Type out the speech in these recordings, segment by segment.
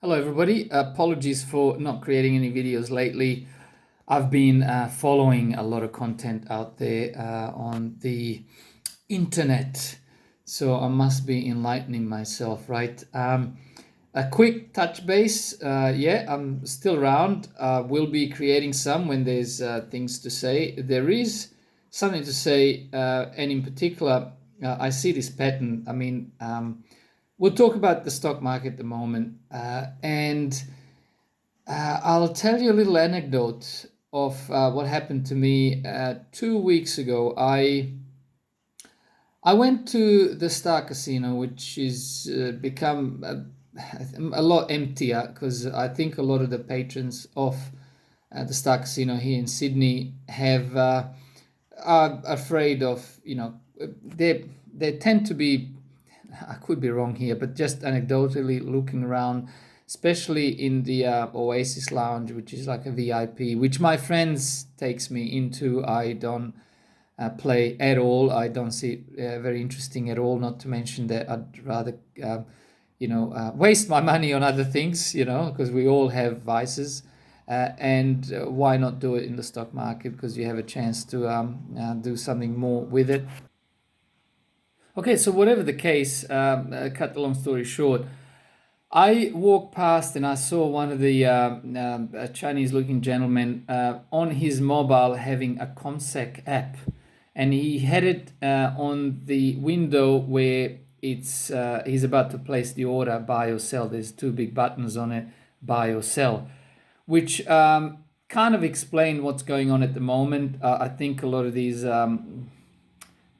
Hello, everybody. Apologies for not creating any videos lately. I've been following a lot of content out there on the internet, so I must be enlightening myself, right? A quick touch base. Yeah, I'm still around. We'll be creating some when there's things to say. There is something to say, and in particular, I see this pattern. We'll talk about the stock market at the moment, and I'll tell you a little anecdote of what happened to me 2 weeks ago. I went to the Star Casino, which is become a lot emptier because I think a lot of the patrons of the Star Casino here in Sydney have are afraid of they tend to be, I could be wrong here, but just anecdotally looking around, especially in the Oasis Lounge, which is like a VIP, which my friends takes me into. I don't play at all. I don't see it very interesting at all. Not to mention that I'd rather, waste my money on other things, because we all have vices. And why not do it in the stock market? Because you have a chance to do something more with it. Okay, so whatever the case, cut the long story short, I walked past and I saw one of the Chinese-looking gentlemen on his mobile having a Comsec app, and he had it on the window where he's about to place the order, buy or sell. There's two big buttons on it, buy or sell, which kind of explain what's going on at the moment. I think a lot of these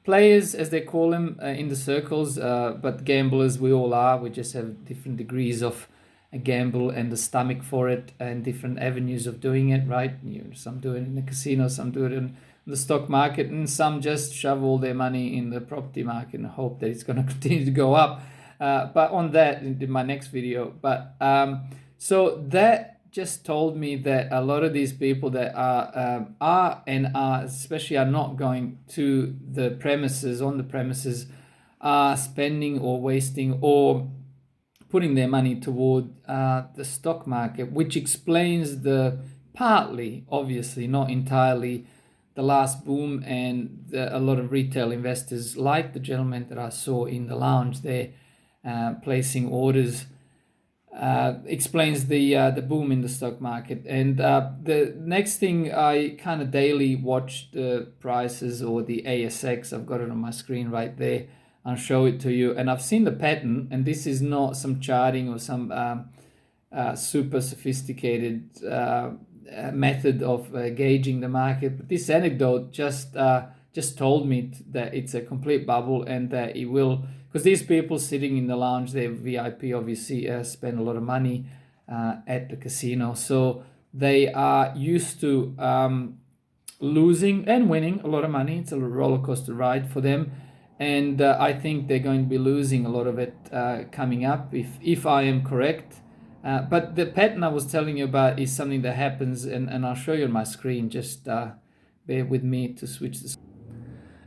players, as they call them in the circles, but gamblers we all are. We just have different degrees of a gamble and the stomach for it, and different avenues of doing it. Right? Some do it in the casino, some do it in the stock market, and some just shove all their money in the property market and hope that it's going to continue to go up. But on that in my next video. But so that just told me that a lot of these people that are especially are not going to the premises on the premises are spending or wasting or putting their money toward the stock market, which explains the partly, obviously not entirely, the last boom, and a lot of retail investors like the gentleman that I saw in the lounge there placing orders explains the boom in the stock market. And the next thing, I kind of daily watch the prices or the ASX. I've got it on my screen right there. I'll show it to you. And I've seen the pattern, and this is not some charting or some super sophisticated method of gauging the market. But this anecdote just told me that it's a complete bubble, and that it will, because these people sitting in the lounge, they're VIP, obviously, spend a lot of money at the casino, so they are used to losing and winning a lot of money. It's a roller coaster ride for them, and I think they're going to be losing a lot of it coming up, if I am correct. But the pattern I was telling you about is something that happens, and I'll show you on my screen. Just bear with me to switch the.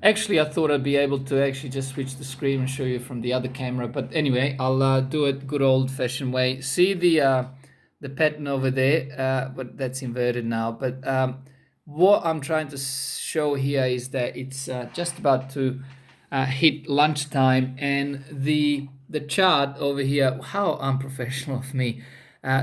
Actually, I thought I'd be able to actually just switch the screen and show you from the other camera. But anyway, I'll do it good old-fashioned way. See the pattern over there, but that's inverted now. But what I'm trying to show here is that it's just about to hit lunchtime, and the chart over here. How unprofessional of me!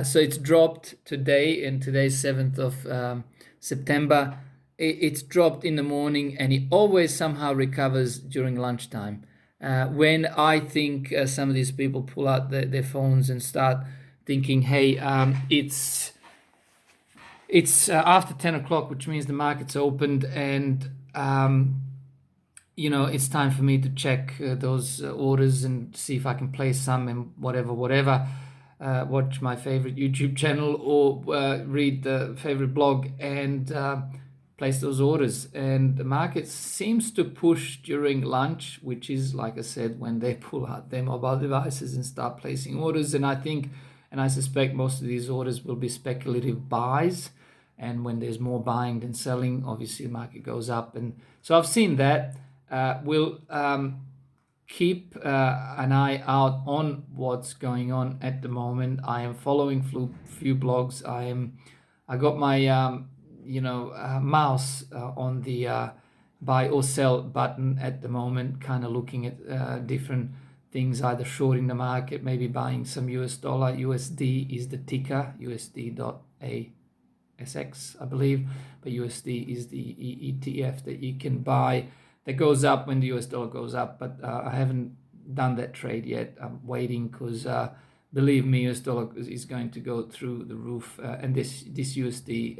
So it's dropped today, and today's 7th of September. It's dropped in the morning, and it always somehow recovers during lunchtime. When I think some of these people pull out their phones and start thinking, hey, it's after 10 o'clock, which means the market's opened, and it's time for me to check those orders and see if I can place some and whatever. Watch my favorite YouTube channel, or read the favorite blog, and place those orders. And the market seems to push during lunch, which is, like I said, when they pull out their mobile devices and start placing orders. And I think, and I suspect, most of these orders will be speculative buys. And when there's more buying than selling, obviously the market goes up. And so I've seen that. We'll keep an eye out on what's going on at the moment. I am following few blogs. I got my mouse on the buy or sell button at the moment, kind of looking at different things, either shorting the market, maybe buying some US dollar. USD is the ticker, USD.ASX, I believe, but USD is the ETF that you can buy that goes up when the US dollar goes up. But I haven't done that trade yet. I'm waiting because believe me, US dollar is going to go through the roof, and this USD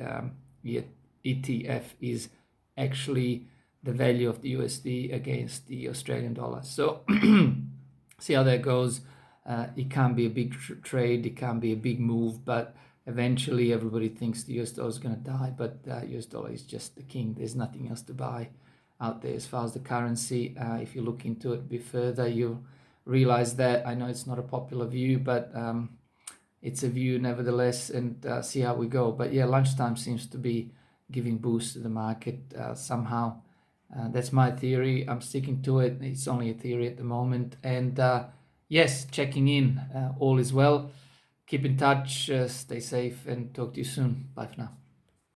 ETF is actually the value of the USD against the Australian dollar. So see how that goes. It can be a big trade, it can be a big move, but eventually everybody thinks the US dollar is going to die, but US dollar is just the king. There's nothing else to buy out there as far as the currency. If you look into it a bit further, you'll realize that. I know it's not a popular view, but it's a view nevertheless, and see how we go. But yeah, lunchtime seems to be giving boost to the market somehow. That's my theory. I'm sticking to it. It's only a theory at the moment. And yes, checking in. All is well. Keep in touch. Stay safe and talk to you soon. Bye for now.